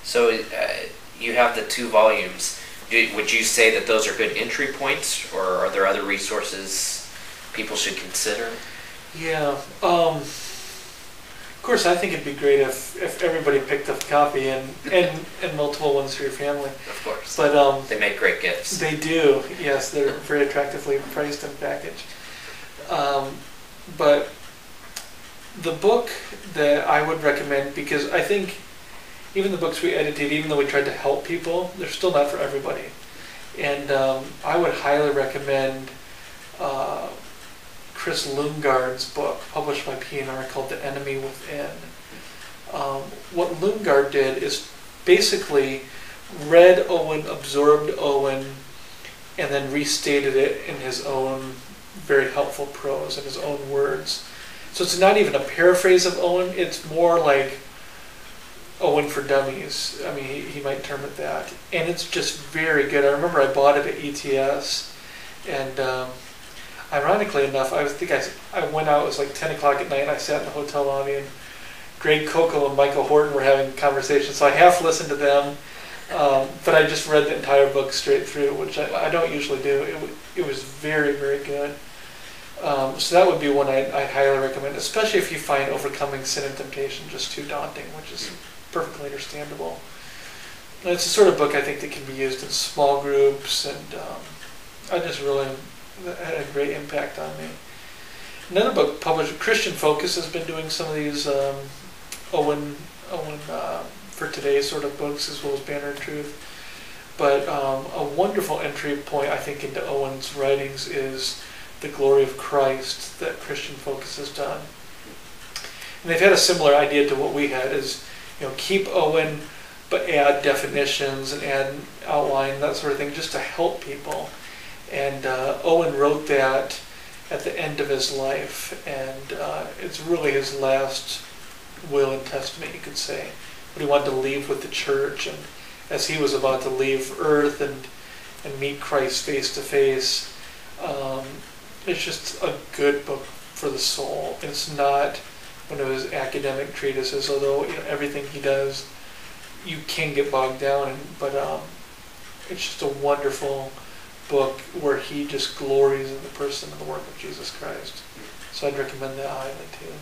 So you have the 2 volumes. Would you say that those are good entry points, or are there other resources people should consider? Yeah. Of course, I think it'd be great if everybody picked up a copy and multiple ones for your family. Of course. But they make great gifts. They do. Yes, they're very attractively priced and packaged. But the book that I would recommend, because I think even the books we edited, even though we tried to help people, they're still not for everybody. And I would highly recommend Chris Lundgaard's book, published by P&R, called The Enemy Within. What Lundgaard did is basically read Owen, absorbed Owen, and then restated it in his own very helpful prose, in his own words. So it's not even a paraphrase of Owen, it's more like Owen for Dummies. I mean, he might term it that. And it's just very good. I remember I bought it at ETS, and ironically enough, I went out, it was like 10 o'clock at night, and I sat in the hotel lobby, and Greg Coco and Michael Horton were having conversations, so I half listened to them, but I just read the entire book straight through, which I don't usually do. It was very, very good. So that would be one I highly recommend, especially if you find Overcoming Sin and Temptation just too daunting, which is perfectly understandable. And it's the sort of book I think that can be used in small groups, and I just really had a great impact on me. Another book published, Christian Focus, has been doing some of these Owen for Today sort of books, as well as Banner of Truth. But a wonderful entry point, I think, into Owen's writings is The Glory of Christ that Christian Focus has done. And they've had a similar idea to what we had, is, keep Owen, but add definitions and add outline, that sort of thing, just to help people. And Owen wrote that at the end of his life, and it's really his last will and testament, you could say. What he wanted to leave with the church, and as he was about to leave earth and meet Christ face to face, it's just a good book for the soul. It's not one of his academic treatises, although everything he does, you can get bogged down in, but it's just a wonderful book where he just glories in the person and the work of Jesus Christ. So I'd recommend that highly too.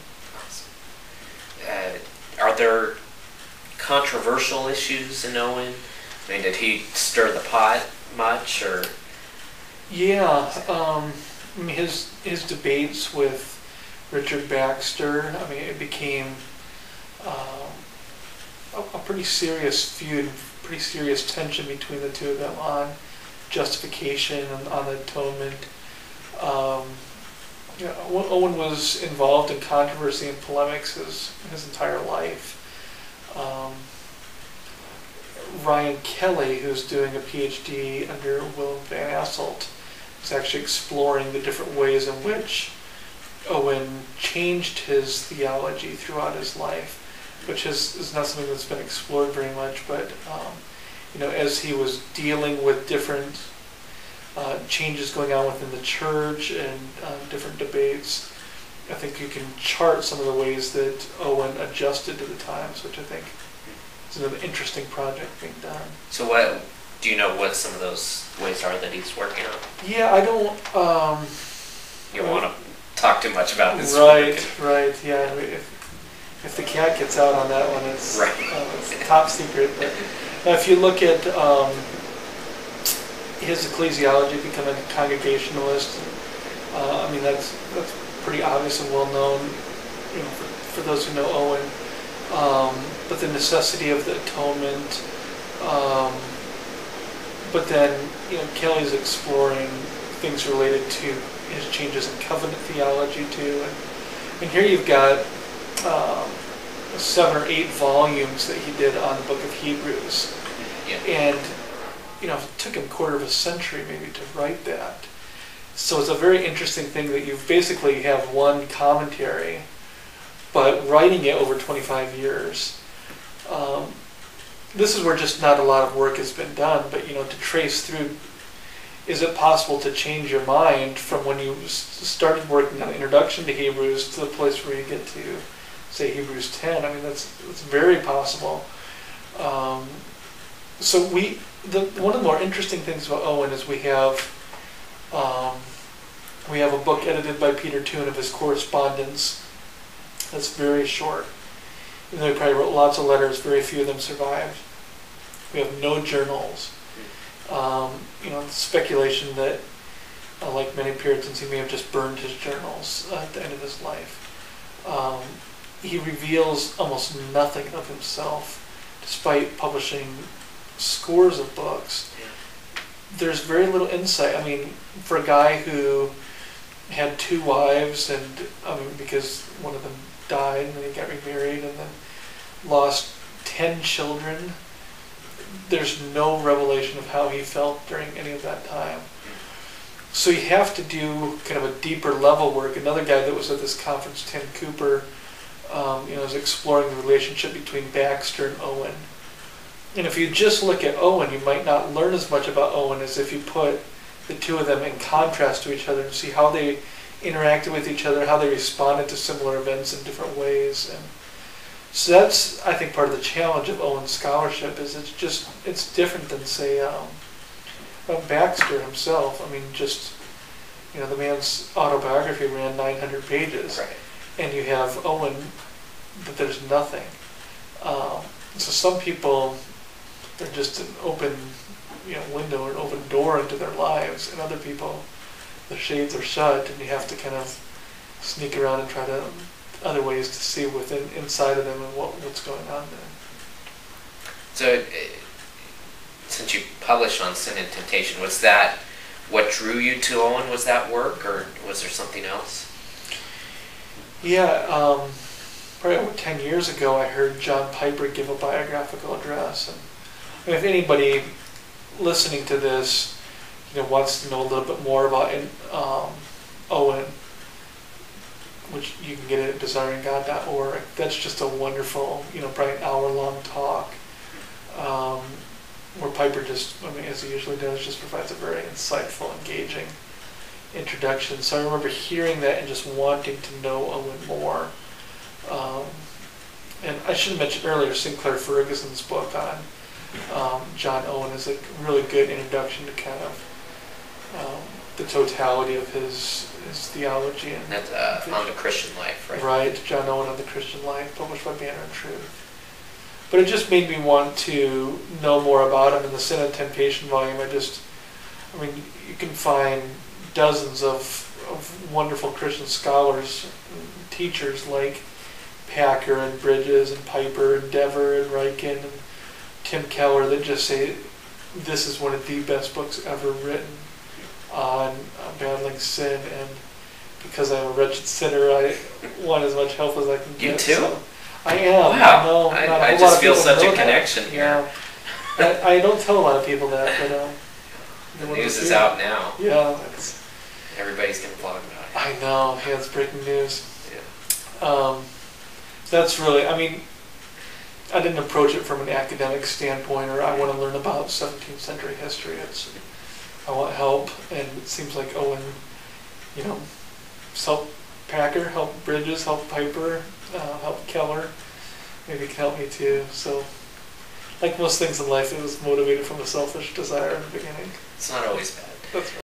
Are there controversial issues in Owen? I mean, did he stir the pot much, or? Yeah, I mean, his debates with Richard Baxter, I mean, it became a pretty serious feud, pretty serious tension between the two of them on justification and on atonement. Owen was involved in controversy and polemics his entire life. Ryan Kelly, who's doing a PhD under Willem Van Asselt, is actually exploring the different ways in which Owen changed his theology throughout his life, which is not something that's been explored very much, but as he was dealing with different changes going on within the church and different debates, I think you can chart some of the ways that Owen adjusted to the times, which I think is an interesting project being done. So do you know what some of those ways are that he's working on? Yeah, I don't... you don't want to talk too much about this. Right, yeah. If the cat gets out on that one, it's, right. It's top secret. But now if you look at his ecclesiology, becoming a Congregationalist, I mean, that's pretty obvious and well known, for those who know Owen. But the necessity of the atonement, but then Kelly's exploring things related to his changes in covenant theology too, and here you've got 7 or 8 volumes that he did on the book of Hebrews, and it took him a quarter of a century maybe to write that. So it's a very interesting thing that you basically have one commentary, but writing it over 25 years. This is where just not a lot of work has been done, but to trace through, is it possible to change your mind from when you started working on the introduction to Hebrews to the place where you get to, say, Hebrews 10? I mean, that's very possible. Um, so one of the more interesting things about Owen is we have a book edited by Peter Toon of his correspondence that's very short. Even though he probably wrote lots of letters, very few of them survived. We have no journals. Speculation that, like many Puritans, he may have just burned his journals at the end of his life. He reveals almost nothing of himself, despite publishing scores of books. There's very little insight. I mean, for a guy who had 2 wives, and because one of them died and then he got remarried and then lost 10 children, there's no revelation of how he felt during any of that time. So you have to do kind of a deeper level work. Another guy that was at this conference, Tim Cooper, is exploring the relationship between Baxter and Owen. And if you just look at Owen, you might not learn as much about Owen as if you put the two of them in contrast to each other and see how they interacted with each other, how they responded to similar events in different ways. And so that's, I think, part of the challenge of Owen's scholarship is it's different than, say, Baxter himself. I mean, the man's autobiography ran 900 pages. Right. And you have Owen, but there's nothing. So some people, they're just an open window or an open door into their lives, and other people, the shades are shut, and you have to kind of sneak around and try to other ways to see inside of them and what's going on there. So, since you published on Sin and Temptation, was that what drew you to Owen? Was that work, or was there something else? Yeah, probably over 10 years ago, I heard John Piper give a biographical address, and if anybody listening to this, wants to know a little bit more about Owen, which you can get at desiringgod.org. That's just a wonderful, probably an hour-long talk, where Piper just, as he usually does, just provides a very insightful, engaging introduction. So I remember hearing that and just wanting to know Owen more. And I should have mentioned earlier, Sinclair Ferguson's book on John Owen is a really good introduction to kind of the totality of his theology. And that's on the Christian life, right? Right, John Owen on the Christian Life, published by Banner and Truth. But it just made me want to know more about him. In the Sin and Temptation volume, you can find dozens of wonderful Christian scholars, teachers like Packer and Bridges and Piper and Dever and Ryken and Tim Keller that just say this is one of the best books ever written on battling sin, and because I'm a wretched sinner, I want as much help as I can get. You too? So I am. Wow. I just feel such a connection here. Yeah. I don't tell a lot of people that, but the news is out now. Yeah. Everybody's going to blog about it. I know. Yeah, it's breaking news. Yeah. That's really, I didn't approach it from an academic standpoint, or I want to learn about 17th century history. I want help, and it seems like Owen, help Packer, help Bridges, help Piper, help Keller. Maybe can help me too. So, like most things in life, it was motivated from a selfish desire in the beginning. It's not always bad. That's right.